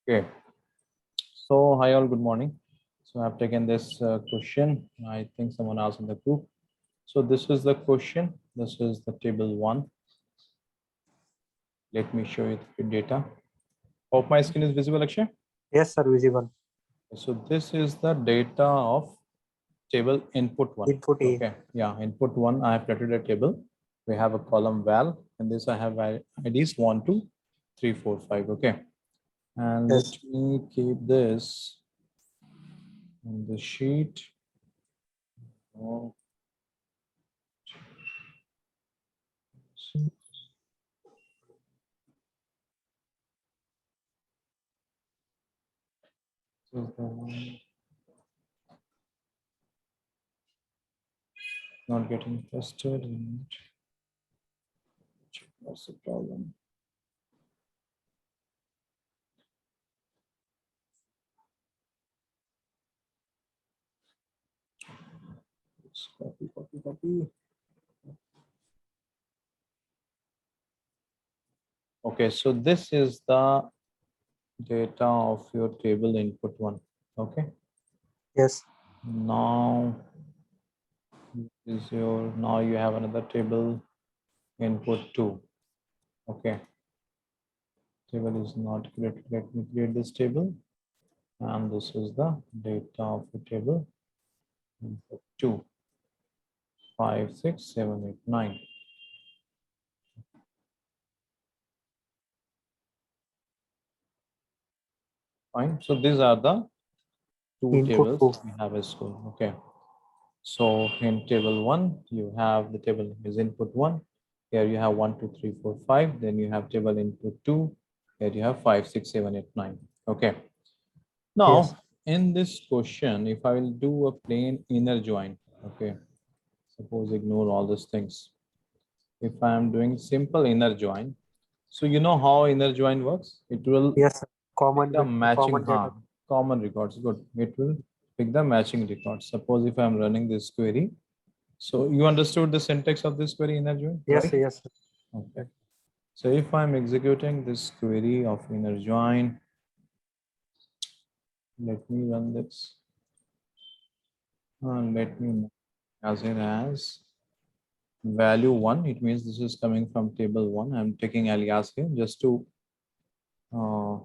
Okay, so hi all, good morning. So I've taken this question. I think someone asked in the group. So this is the question. This is the table one. Let me show you the data. Hope my screen is visible, Akshay. Yes, sir, visible. So this is the data of table input one. Input A. Okay, yeah, input one. I have created a table. We have a column val, and this I have IDs 1, 2, 3, 4, 5. Okay, and let Yes. me keep this on the sheet. Oh. This is the one. Not getting tested. And what's the problem? Let's copy, copy, copy. Okay, so this is the data of your table input one. Okay. Yes. Now now you have another table input two. Okay. Table is not created. Let me create this table. And this is the data of the table input 2, 5, 6, 7, 8, 9. Fine. So these are the two Input tables 2. we have at school. Okay. So in table one, you have the table is input one. Here you have 1, 2, 3, 4, 5. Then you have table input two. Here you have 5, 6, 7, 8, 9. Okay. Yes. Now in this question, if I will do a plain inner join, okay. Suppose ignore all these things. If I am doing simple inner join, so you know how inner join works? It will Yes, sir. pick Common the with matching common data. common records. Good. It will pick the matching records. Suppose if I'm running this query, so you understood the syntax of this query inner join, Yes, right? yes. Okay. So if I'm executing this query of inner join, let me run this. Let me as it as value one. It means this is coming from table one. I'm taking alias here just to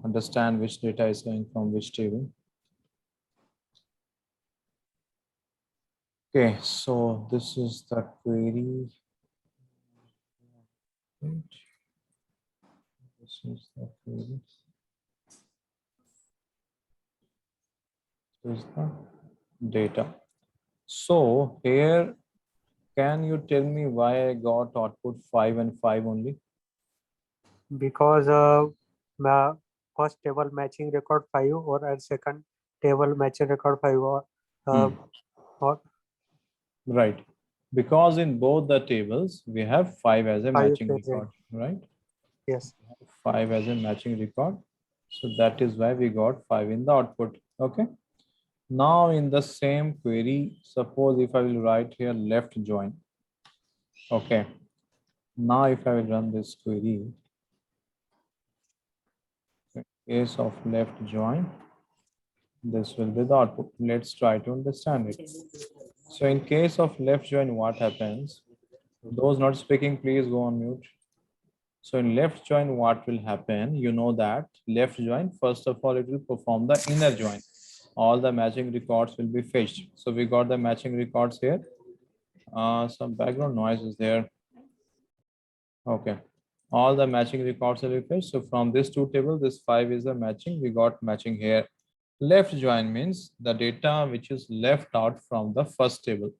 understand which data is coming from which table. Okay, so this is the query. Right. This is the query. This is the data. So here, can you tell me why I got output 5 and 5 only? Because first table matching record 5 and second table matching record 5 or Right. Because in both the tables, we have 5 as a 5 matching present. record, right? Yes. 5 as a matching record. So that is why we got 5 in the output. Okay. Now in the same query, suppose if I will write here left join. Okay. Now if I will run this query, in case of left join, this will be the output. Let's try to understand it. So in case of left join, what happens? Those not speaking, please go on mute. So in left join, what will happen? You know that left join, first of all, it will perform the inner join. All the matching records will be fetched. So we got the matching records here. Some background noise is there. Okay. All the matching records are fetched. So from this two tables, this 5 is the matching. We got matching here. Left join means the data which is left out from the first table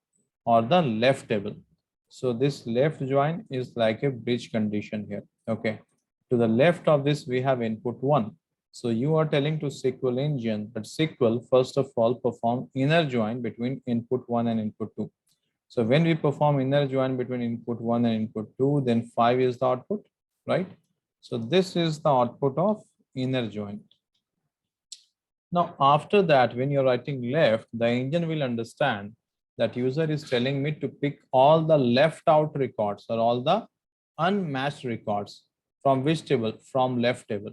or the left table. So this left join is like a bridge condition here. Okay. To the left of this, we have input 1. So you are telling to SQL engine that SQL first of all perform inner join between input 1 and input 2. So when we perform inner join between input 1 and input 2, then 5 is the output, right? So this is the output of inner join. Now, after that, when you're writing left, the engine will understand that user is telling me to pick all the left out records or all the unmatched records from which table? From left table.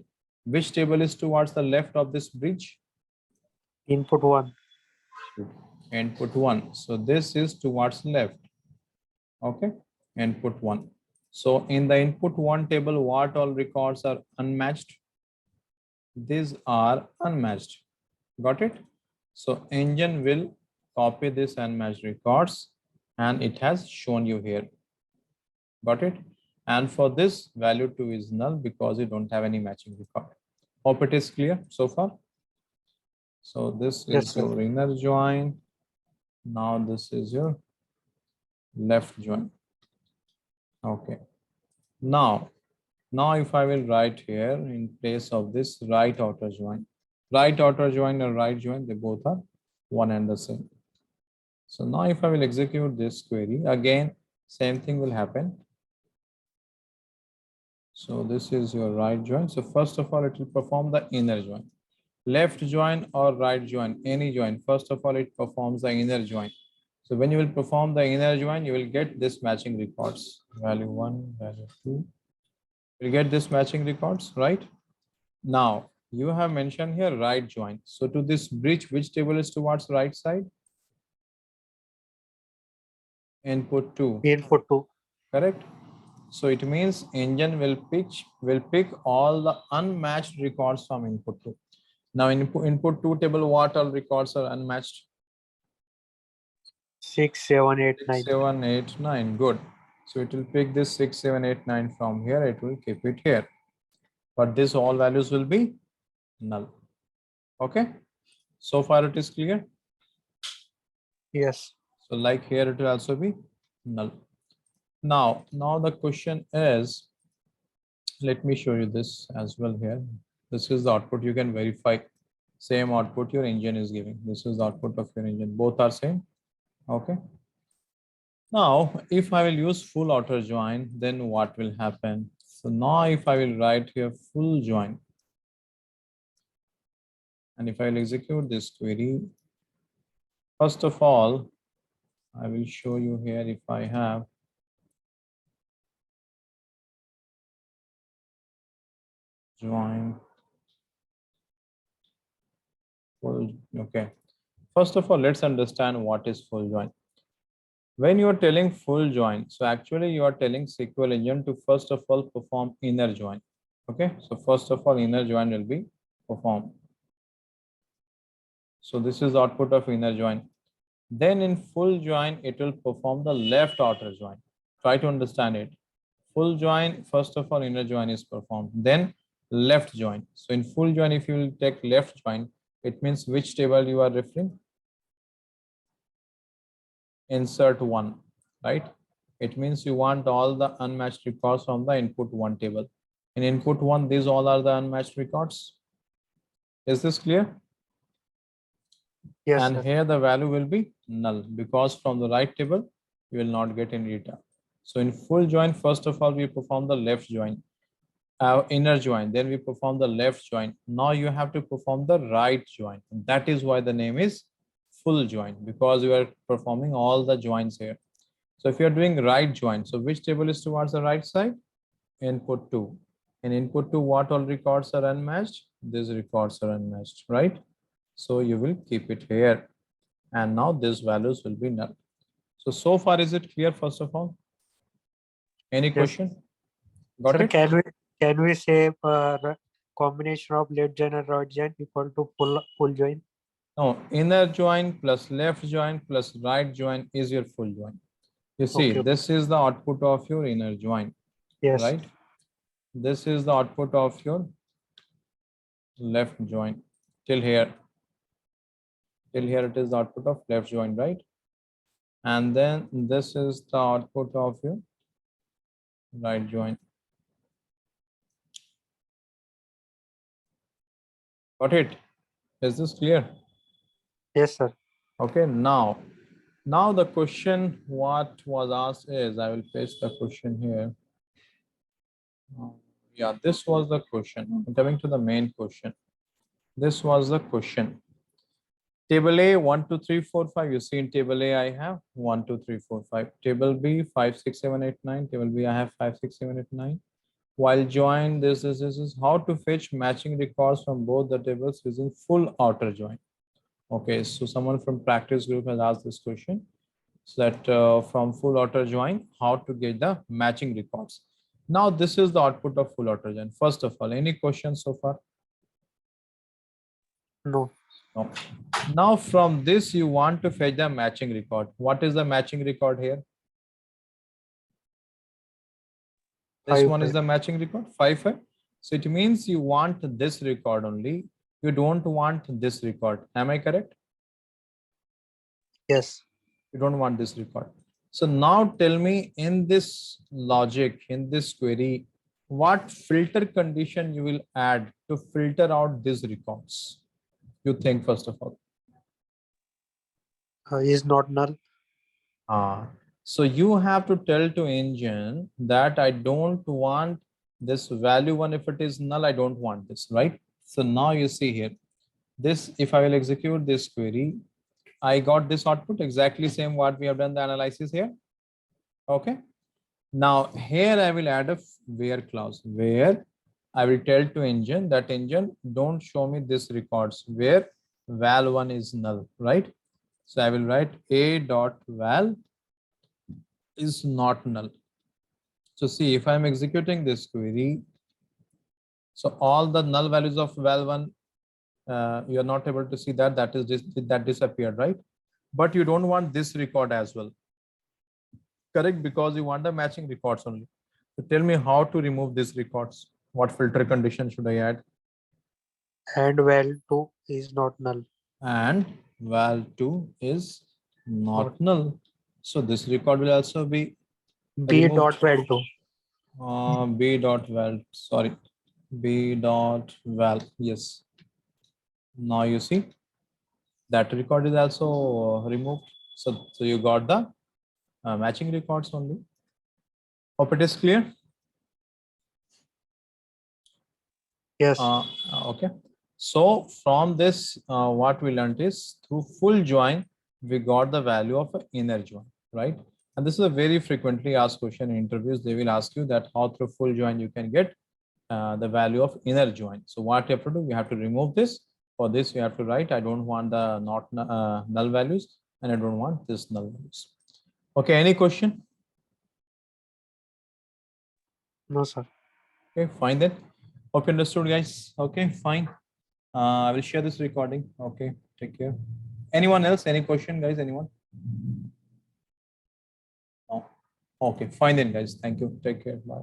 Which table is towards the left of this bridge? Input 1. Input 1. So this is towards left. Okay, input 1. So in the input 1 table, what all records are unmatched? These are unmatched. Got it? So engine will copy this unmatched records and it has shown you here. Got it? And for this, value 2 is null because you don't have any matching record. Hope it is clear so far. So this Yes, is sir. your inner join. Now this is your left join. Okay. Now if I will write here in place of this right outer join. Right outer join or right join, they both are one and the same. So now if I will execute this query, again, same thing will happen. So this is your right join. So first of all, it will perform the inner join. Left join or right join, any join. First of all, it performs the inner join. So when you will perform the inner join, you will get this matching records. Value 1, value 2. You'll get this matching records, right? Now, you have mentioned here right join. So to this bridge, which table is towards right side? Input 2, Input 2. correct? So it means engine will pick all the unmatched records from input 2. Now input 2 table, what all records are unmatched? 6, 7, 8, 6, 9. 7, 8, 9. Good. So it will pick this 6, 7, 8, 9 from here. It will keep it here. But this all values will be null. Okay. So far it is clear. Yes. So like here it will also be null. Now the question is, let me show you this as well here. This is the output. You can verify same output your engine is giving. This is the output of your engine. Both are same. Okay. Now, if I will use full outer join, then what will happen? So now if I will write here full join, and if I will execute this query, first of all, I will show you here if I have join full, okay. First of all, let's understand what is full join. When you are telling full join, so actually you are telling SQL engine to first of all perform inner join. Okay, so first of all, inner join will be performed. So this is the output of inner join. Then in full join, it will perform the left outer join. Try to understand it. Full join, first of all, inner join is performed. Then left join. So in full join, if you will take left join, it means which table you are referring? Insert 1, right? It means you want all the unmatched records from the input 1 table. In input 1, these all are the unmatched records. Is this clear? Yes, And sir. here the value will be null because from the right table, you will not get any data. So in full join, first of all, we perform the left join, inner join, then we perform the left join. Now you have to perform the right join. That is why the name is full join, because you are performing all the joins here. So if you're doing right join, so which table is towards the right side? Input 2. In input 2, what all records are unmatched? These records are unmatched, right? So you will keep it here. And now these values will be null. So far, is it clear, first of all? Any Yes. question? Got Sir, it? can we say combination of left join and right join equal to full join? No, inner join plus left join plus right join is your full join. You see, Okay. this is the output of your inner join, Yes. right? This is the output of your left join till here. Till here it is the output of left join, right? And then this is the output of your right join. Got it? Is this clear? Yes, sir. Okay, now the question what was asked is, I will paste the question here. Yeah, this was the question. Coming to the main question. This was the question. Table A 1, 2, 3, 4, 5. You see in table A I have 1, 2, 3, 4, 5. Table B 5, 6, 7, 8, 9. Table B I have 5, 6, 7, 8, 9. While join this is how to fetch matching records from both the tables using full outer join. Okay, so someone from practice group has asked this question. So that from full outer join, how to get the matching records. Now this is the output of full outer join. First of all, any questions so far? No. No. Now from this, you want to fetch the matching record. What is the matching record here? This Five, one is five. the matching record, 5, 5. So it means you want this record only. You don't want this record. Am I correct? Yes. You don't want this record. So now tell me, in this logic, in this query, what filter condition you will add to filter out these records? You think first of all. Is not null. So you have to tell to engine that I don't want this value one. If it is null, I don't want this, right? So now you see here, this, if I will execute this query, I got this output exactly same what we have done the analysis here. Okay. Now here I will add a where clause where I will tell to engine that engine don't show me this records where val1 is null, right? So I will write a dot val is not null. So see, if I'm executing this query, so all the null values of val1, you're not able to see that, that disappeared, right? But you don't want this record as well, correct? Because you want the matching records only. So tell me how to remove these records. What filter condition should I add? And val2 is not null. And val2 is not null. So this record will also be B removed. dot val2. B dot val, sorry, B dot val, yes. Now you see that record is also removed. So you got the matching records only. Hope it is clear. Yes. Okay. So from this, what we learned is through full join, we got the value of an inner join, right? And this is a very frequently asked question in interviews. They will ask you that how through full join you can get the value of inner join. So what you have to do, you have to remove this. For this, you have to write, I don't want the not null values, and I don't want this null values. Okay, any question? No, sir. Okay, fine then. Hope you understood, guys. Okay, fine. I will share this recording. Okay, take care. Anyone else? Any question, guys? Anyone? No. Okay, fine then, guys. Thank you. Take care. Bye.